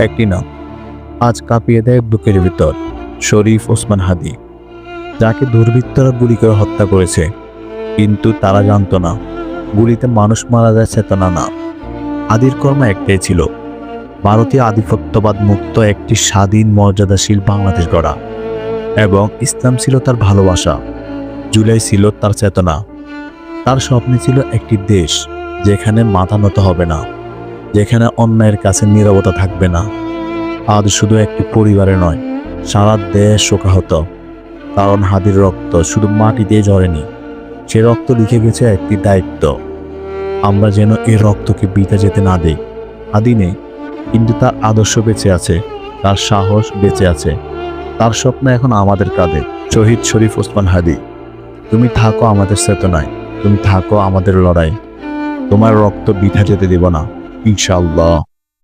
একটি নাম আজ কাঁপিয়ে দেয় বুকের ভিতর, শরীফ ওসমান হাদী, যাকে দুর্বৃত্তরা গুলি করে হত্যা করেছে। কিন্তু তারা জানতো না, গুলিতে মানুষ মারা যায়, চেতনা না। হাদীর কর্ম একটাই ছিল, ভারতীয় আধিপত্যবাদ মুক্ত একটি স্বাধীন মর্যাদাশীল বাংলাদেশ গড়া। এবং ইসলাম ছিল তার ভালোবাসা, জুলাই ছিল তার চেতনা। তার স্বপ্নে ছিল একটি দেশ যেখানে মাথা নত হবে না, যেখানে অন্যায়ের কাছে নীরবতা থাকবে না। আজ শুধু একটি পরিবারে নয়, সারা দেশ শোকাহত। কারণ হাদীর রক্ত শুধু মাটিতে ঝরেনি, সে রক্ত লিখে গেছে একটি দায়িত্ব। আমরা যেন এই রক্তকে বৃথা যেতে না দেই। হাদী নেই, কিন্তু তার আদর্শ বেঁচে আছে, তার সাহস বেঁচে আছে, তার স্বপ্ন এখন আমাদের কাঁধে। শহীদ শরীফ ওসমান হাদী, তুমি থাকো আমাদের চেতনায়, তুমি থাকো আমাদের লড়াই। তোমার রক্ত বৃথা যেতে দেব না, ইনশাআল্লাহ।